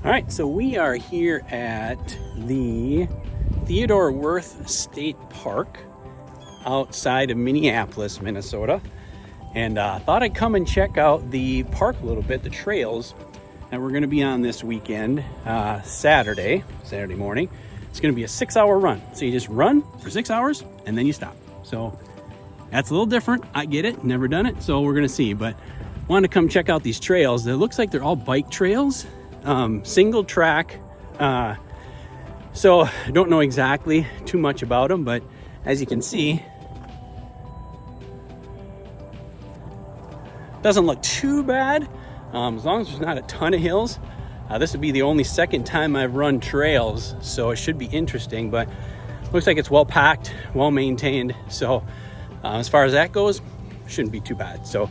All right, so we are here at the Theodore Wirth State Park outside of Minneapolis, Minnesota. And thought I'd come and check out the park a little bit, the trails that we're gonna be on this weekend, Saturday morning. It's gonna be a 6-hour run. So you just run for 6 hours and then you stop. So that's a little different. I get it, never done it, so we're gonna see. But wanted to come check out these trails. It looks like they're all bike trails. Single track, so I don't know exactly too much about them, but as you can see, doesn't look too bad, as long as there's not a ton of hills. This would be the only second time I've run trails, so it should be interesting, but looks like it's well packed, well maintained, so as far as that goes, shouldn't be too bad. So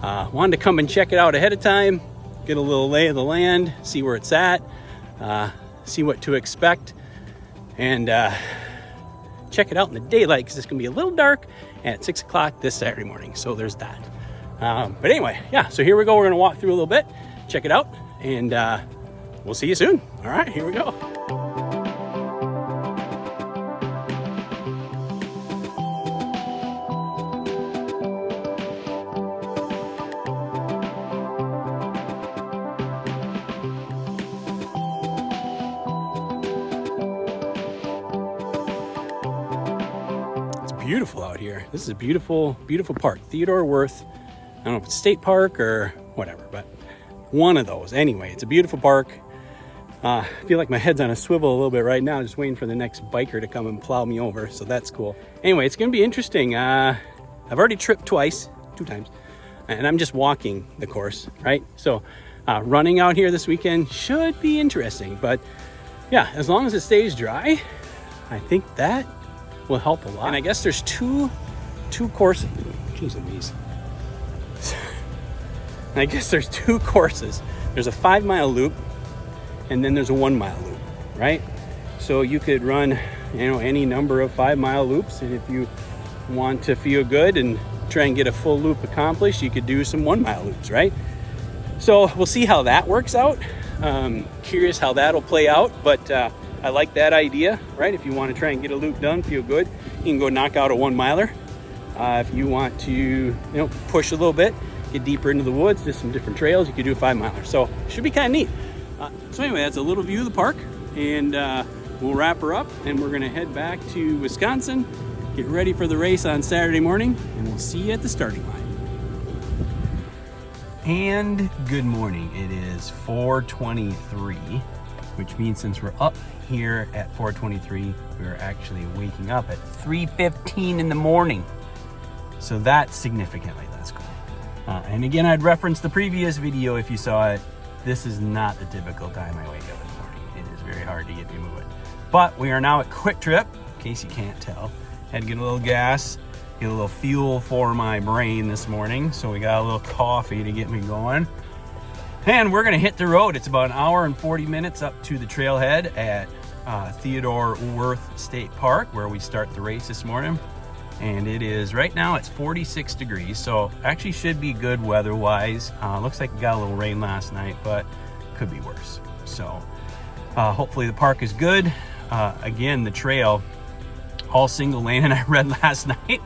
wanted to come and check it out ahead of time, get a little lay of the land, see where it's at, see what to expect, and check it out in the daylight because it's gonna be a little dark at 6 o'clock this Saturday morning. So there's that. But anyway, yeah, so here we go. We're gonna walk through a little bit, check it out, and we'll see you soon. All right, here we go. Beautiful out here. This is a beautiful park. Theodore Wirth. I don't know if it's state park or whatever, but one of those. Anyway, it's a beautiful park. I feel like my head's on a swivel a little bit right now, just waiting for the next biker to come and plow me over, so that's cool. Anyway, it's gonna be interesting. I've already tripped two times, and I'm just walking the course, right? So running out here this weekend should be interesting, but yeah, as long as it stays dry, I think that will help a lot. And I guess there's two courses. Jeez Louise. I guess there's two courses. There's a 5-mile loop, and then there's a 1-mile loop, right? So you could run, any number of 5-mile loops, and if you want to feel good and try and get a full loop accomplished, you could do some 1-mile loops, right? So we'll see how that works out. Curious how that'll play out, but I like that idea, right? If you want to try and get a loop done, feel good, you can go knock out a 1-miler. If you want to, push a little bit, get deeper into the woods, there's some different trails, you could do a 5-miler. So it should be kind of neat. So anyway, that's a little view of the park, and we'll wrap her up, and we're gonna head back to Wisconsin, get ready for the race on Saturday morning, and we'll see you at the starting line. And good morning. It is 4:23, which means since we're up here at 4:23, we're actually waking up at 3:15 in the morning. So that's significantly less cool. And again, I'd reference the previous video if you saw it. This is not the typical time I wake up in the morning. It is very hard to get me moving. But we are now at Quick Trip, in case you can't tell. Had to get a little gas, get a little fuel for my brain this morning. So we got a little coffee to get me going. And we're gonna hit the road. It's about 1 hour and 40 minutes up to the trailhead at Theodore Wirth State Park, where we start the race this morning. And it is, right now it's 46 degrees, so actually should be good weather-wise. Looks like we got a little rain last night, but could be worse. So hopefully the park is good. Again, the trail, all single lane, and I read last night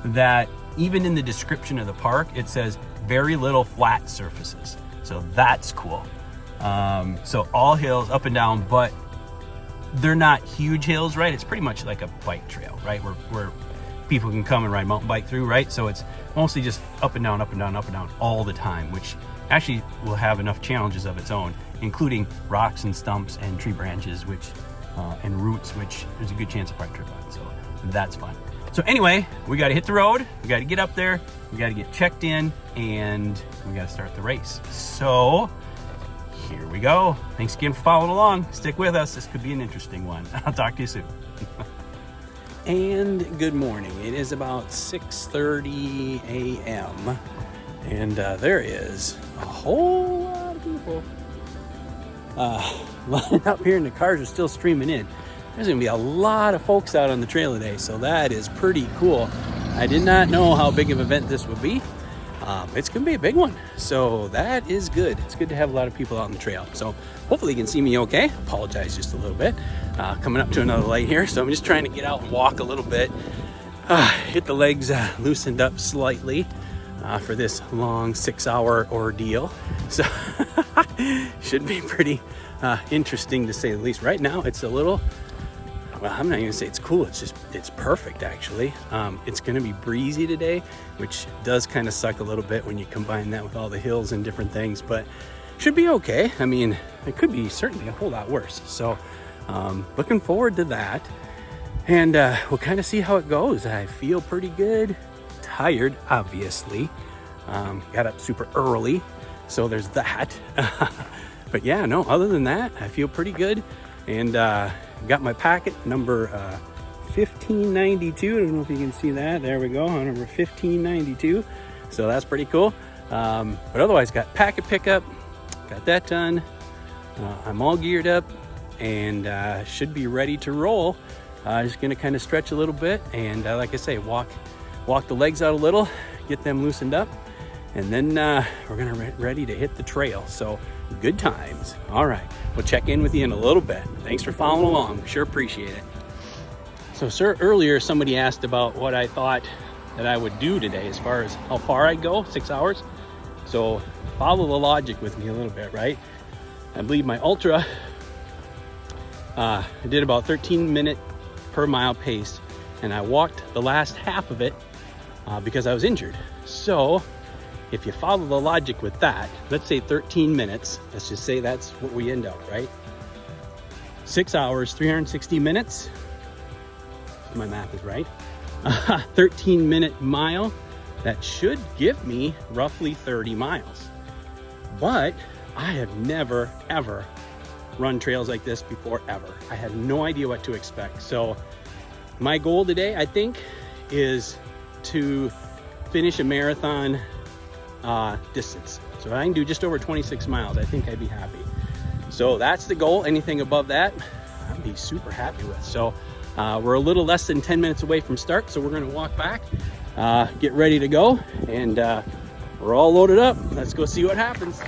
that even in the description of the park, it says very little flat surfaces. So that's cool. So all hills up and down, but they're not huge hills, right? It's pretty much like a bike trail, right? Where people can come and ride mountain bike through, right? So it's mostly just up and down, up and down, up and down all the time, which actually will have enough challenges of its own, including rocks and stumps and tree branches, and roots, which there's a good chance of bike trip on. So that's fun. So anyway, we got to hit the road. We got to get up there. We got to get checked in, and we got to start the race. So here we go. Thanks again for following along. Stick with us. This could be an interesting one. I'll talk to you soon. And good morning. It is about 6:30 a.m. and there is a whole lot of people lining up here, and the cars are still streaming in. There's gonna be a lot of folks out on the trail today, so that is pretty cool. I did not know how big of an event this would be. it's gonna be a big one. So that is good. It's good to have a lot of people out on the trail. So hopefully you can see me okay. Apologize just a little bit. Coming up to another light here. So I'm just trying to get out and walk a little bit. Get the legs loosened up slightly for this long 6-hour ordeal. So should be pretty interesting to say the least. Right now it's a little, well, I'm not even gonna say it's cool. It's perfect actually. It's gonna be breezy today, which does kind of suck a little bit when you combine that with all the hills and different things, but should be okay. I mean, it could be certainly a whole lot worse. So looking forward to that. And we'll kind of see how it goes. I feel pretty good. Tired, obviously. Got up super early, so there's that. But yeah, no, other than that, I feel pretty good. And got my packet number 1592. I don't know if you can see that. There we go, number 1592. So that's pretty cool. But otherwise, got packet pickup. Got that done. I'm all geared up and should be ready to roll. Just gonna kind of stretch a little bit and like I say, walk the legs out a little, get them loosened up, and then we're gonna ready to hit the trail. So good times. All right, we'll check in with you in a little bit. Thanks for following along, sure appreciate it. So sir, earlier somebody asked about what I thought that I would do today as far as how far I'd go, 6 hours. So follow the logic with me a little bit, right? I believe my ultra, I did about 13-minute per mile pace, and I walked the last half of it because I was injured. So if you follow the logic with that, let's say 13 minutes, let's just say that's what we end up, right? 6 hours, 360 minutes, if my math is right, 13-minute mile, that should give me roughly 30 miles. But I have never, ever run trails like this before, ever. I had no idea what to expect. So my goal today, I think, is to finish a marathon distance. So if I can do just over 26 miles, I think I'd be happy. So that's the goal. Anything above that, I'd be super happy with. So we're a little less than 10 minutes away from start, so we're gonna walk back, get ready to go, and we're all loaded up. Let's go see what happens.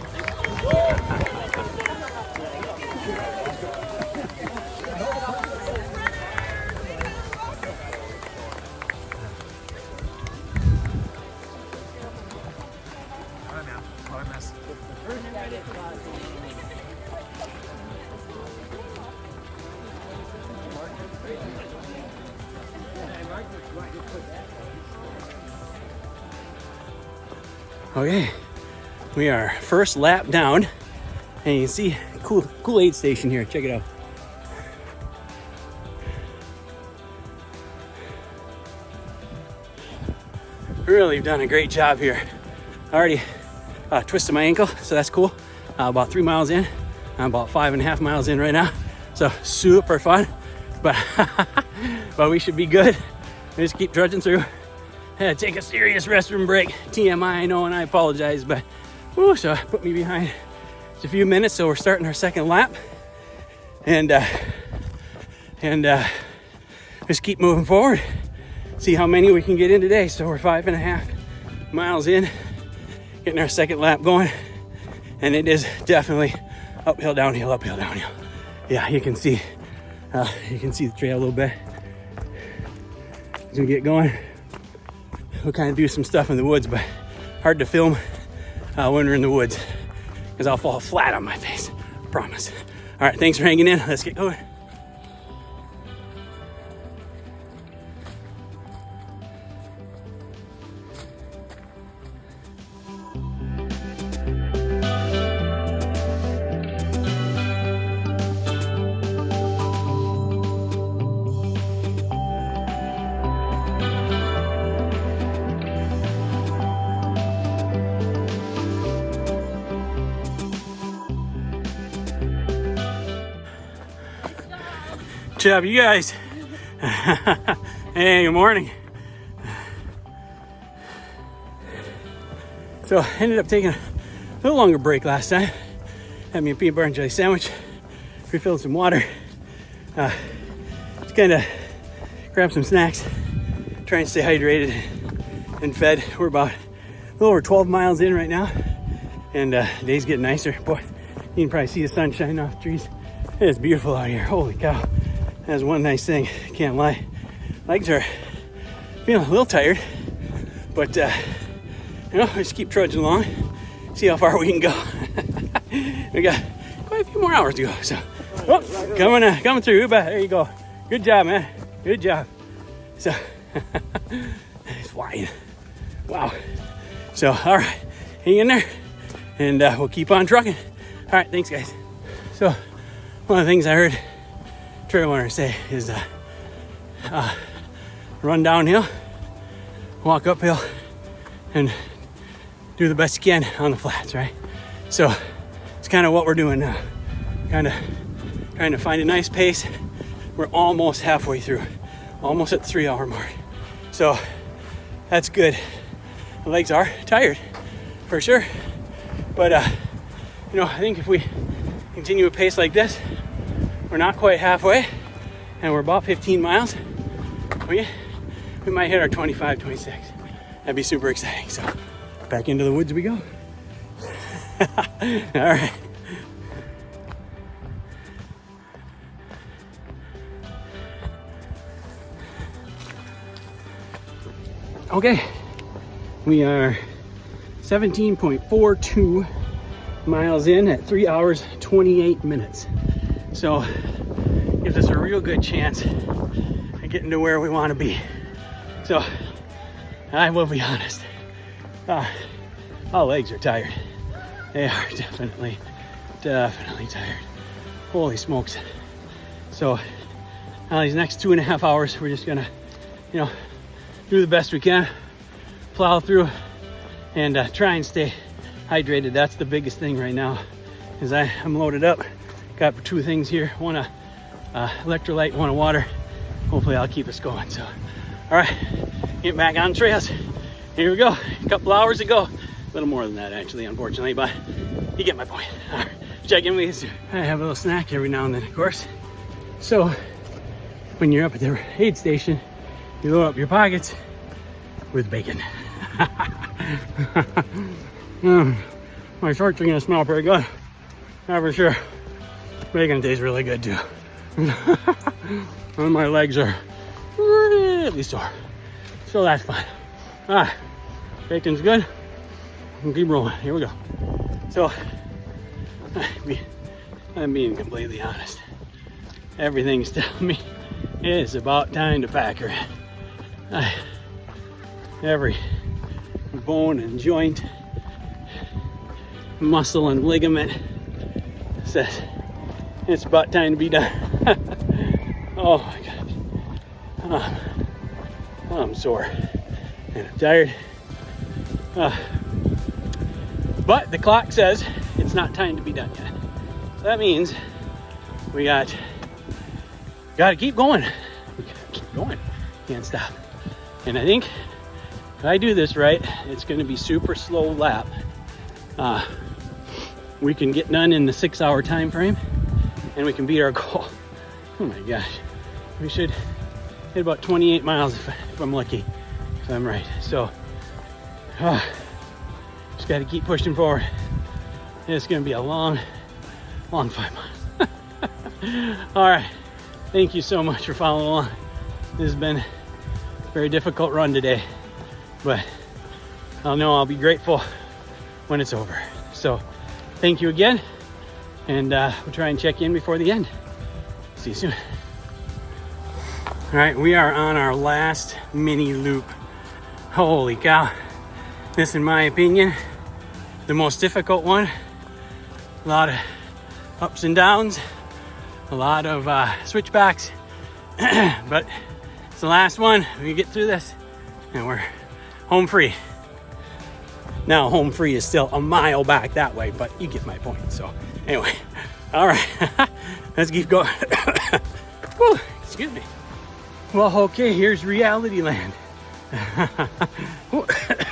Okay, we are first lap down, and you can see cool aid station here. Check it out. Really done a great job here. I already twisted my ankle, so that's cool. About 3 miles in. I'm about 5.5 miles in right now, so super fun. But but we should be good. We just keep trudging through. Had to take a serious restroom break. TMI, I know, and I apologize, but whoo, so put me behind just a few minutes. So we're starting our second lap, and just keep moving forward. See how many we can get in today. So we're 5.5 miles in, getting our second lap going, and it is definitely uphill, downhill, uphill, downhill. Yeah, you can see the trail a little bit as we get going. We'll kind of do some stuff in the woods, but hard to film when we're in the woods because I'll fall flat on my face, I promise. All right, thanks for hanging in. Let's get going. Good job, you guys. Hey, good morning. So I ended up taking a little longer break last time. Had me a peanut butter and jelly sandwich, refilled some water, just kind of grab some snacks, try and stay hydrated and fed. We're about little over 12 miles in right now, and day's getting nicer. Boy, you can probably see the sunshine off the trees. It's beautiful out here. Holy cow. That's one nice thing, can't lie. Legs are feeling a little tired, but just keep trudging along, see how far we can go. We got quite a few more hours to go, so coming through. There you go. Good job, man. Good job. So it's flying. Wow. So all right, hang in there, and we'll keep on trucking. All right, thanks guys. So one of the things I heard trail runners say is run downhill, walk uphill, and do the best you can on the flats, right? So it's kind of what we're doing now. Kind of trying to find a nice pace. We're almost halfway through, almost at the 3 hour mark. So that's good. The legs are tired for sure. But I think if we continue a pace like this, we're not quite halfway and we're about 15 miles. We might hit our 25, 26. That'd be super exciting. So back into the woods we go. All right. Okay, we are 17.42 miles in at 3 hours, 28 minutes. So gives us a real good chance at getting to where we want to be. So I will be honest, our legs are tired. They are definitely tired. Holy smokes. So these next 2.5 hours, we're just gonna, do the best we can, plow through, and try and stay hydrated. That's the biggest thing right now, is I'm loaded up. Got 2 things here, one electrolyte, one of water. Hopefully I'll keep us going. So, all right, get back on trails. Here we go, a couple hours to go. A little more than that actually, unfortunately, but you get my point. All right, check in with you soon. I have a little snack every now and then, of course. So when you're up at the aid station, you load up your pockets with bacon. My shorts are gonna smell pretty good. Not for sure. Bacon tastes really good too. And my legs are really sore. So that's fine. All right, bacon's good. We'll keep rolling. Here we go. So, I'm being completely honest. Everything's telling me it's about time to pack her in. Every bone and joint, muscle and ligament says it's about time to be done. Oh my gosh. I'm sore and I'm tired. But the clock says it's not time to be done yet. So that means we got to keep going. We got to keep going. Can't stop. And I think if I do this right, it's going to be super slow lap. We can get done in the 6 hour time frame, and we can beat our goal. Oh my gosh. We should hit about 28 miles if I'm lucky, if I'm right. So just got to keep pushing forward. It's going to be a long 5 miles. All right. Thank you so much for following along. This has been a very difficult run today, but I'll know I'll be grateful when it's over. So thank you again, and we'll try and check in before the end. See you soon. All right, we are on our last mini loop. Holy cow. This, in my opinion, the most difficult one. A lot of ups and downs, a lot of switchbacks, but it's the last one. We get through this and we're home free. Now home free is still a mile back that way, but you get my point. So anyway, all right, let's keep going. Whew, excuse me. Well, okay, here's reality land.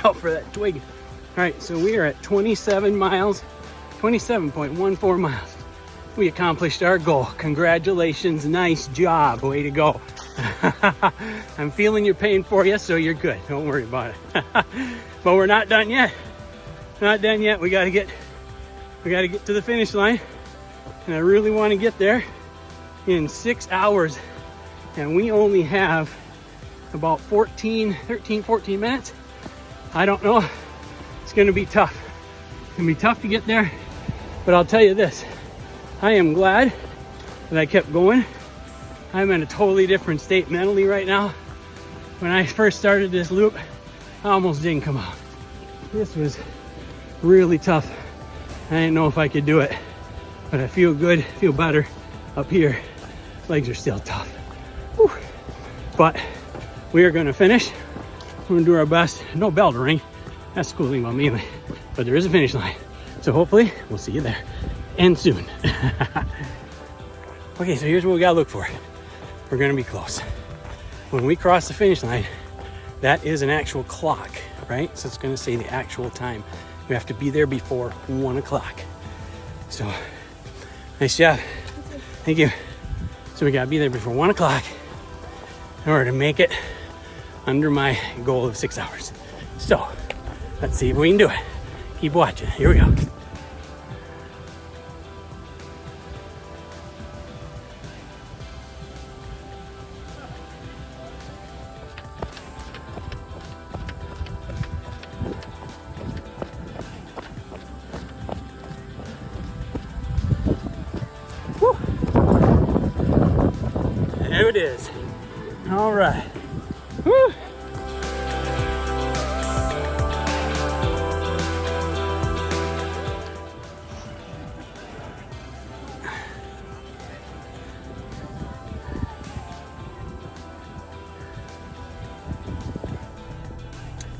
Out for that twig. All right, so we are at 27 miles, 27.14 miles. We accomplished our goal. Congratulations, nice job, way to go. I'm feeling your pain for you, so you're good. Don't worry about it. But we're not done yet. Not done yet. We gotta get to the finish line. And I really want to get there in 6 hours. And we only have about 13, 14 minutes. I don't know. It's gonna be tough. It's gonna be tough to get there. But I'll tell you this, I am glad that I kept going. I'm in a totally different state mentally right now. When I first started this loop, I almost didn't come out. This was really tough. I didn't know if I could do it, but I feel good, feel better up here. Legs are still tough. Whew. But we are gonna finish. We're gonna do our best. No bell to ring. That's the cool thing about me, but there is a finish line. So hopefully we'll see you there, and soon. Okay, so here's what we gotta look for. We're gonna be close. When we cross the finish line, that is an actual clock, right? So it's gonna say the actual time. We have to be there before 1 o'clock. So, nice job. Thank you. So we gotta be there before 1 o'clock in order to make it under my goal of 6 hours. So, let's see if we can do it. Keep watching. Here we go. Whew. There it is. All right. Whew.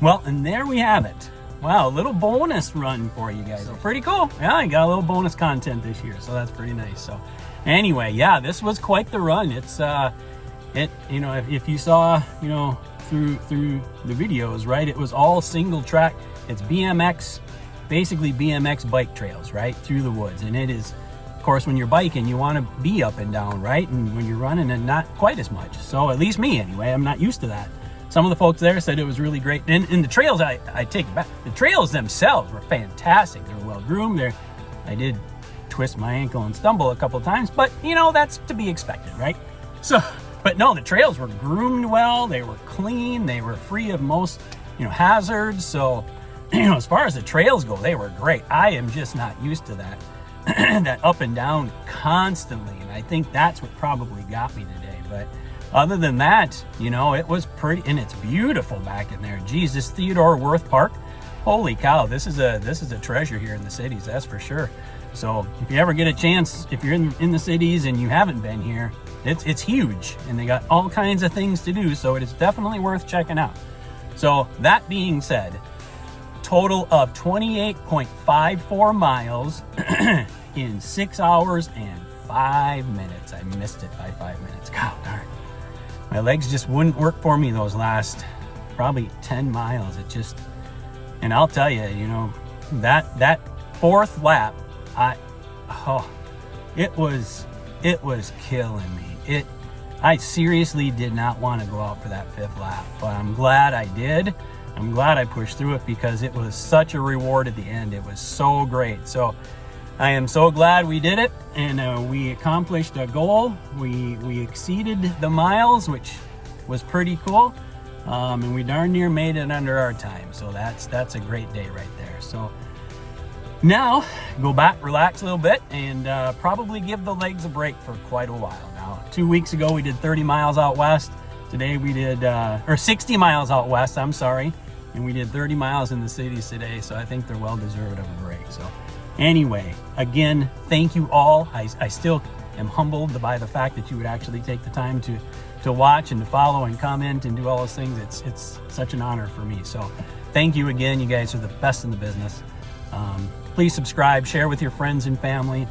Well, and there we have it. Wow, a little bonus run for you guys. So pretty cool. Yeah, I got a little bonus content this year, so that's pretty nice. So anyway, yeah, this was quite the run. It's if you saw, through the videos, right? It was all single track. It's BMX, basically BMX bike trails, right? Through the woods. And it is, of course, when you're biking, you want to be up and down, right? And when you're running, and not quite as much. So at least me anyway, I'm not used to that. Some of the folks there said it was really great. And the trails, I take it back. The trails themselves were fantastic. They were well groomed. I did twist my ankle and stumble a couple of times, but that's to be expected, right? So, but no, the trails were groomed well. They were clean. They were free of most, hazards. So, as far as the trails go, they were great. I am just not used to that, that up and down constantly. And I think that's what probably got me today. But other than that, it was pretty, and it's beautiful back in there. Geez, this Theodore Wirth Park, holy cow, this is a treasure here in the cities, that's for sure. So if you ever get a chance, if you're in the cities and you haven't been here, it's huge, and they got all kinds of things to do, so it is definitely worth checking out. So that being said, total of 28.54 miles in 6 hours and 5 minutes. I missed it by 5 minutes. God darn. My legs just wouldn't work for me those last probably 10 miles. It just, and I'll tell you, that fourth lap, it was killing me. I seriously did not want to go out for that fifth lap, but I'm glad I did. I'm glad I pushed through it because it was such a reward at the end. It was so great. So I am so glad we did it, and we accomplished a goal. We exceeded the miles, which was pretty cool, and we darn near made it under our time. So that's a great day right there. So now go back, relax a little bit, and probably give the legs a break for quite a while. Now, 2 weeks ago we did 30 miles out west. Today we did, or 60 miles out west, I'm sorry, and we did 30 miles in the cities today. So I think they're well deserved of a break. So anyway, again, thank you all. I still am humbled by the fact that you would actually take the time to watch and to follow and comment and do all those things. It's such an honor for me. So thank you again. You guys are the best in the business. Please subscribe, share with your friends and family.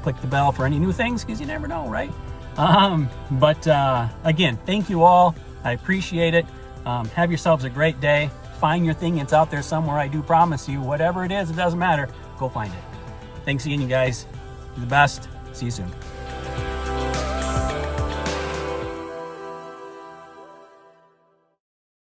Click the bell for any new things because you never know, right? Again, thank you all. I appreciate it. Have yourselves a great day. Find your thing. It's out there somewhere. I do promise you, whatever it is, it doesn't matter. Go find it. Thanks again, you guys. You're the best. See you soon.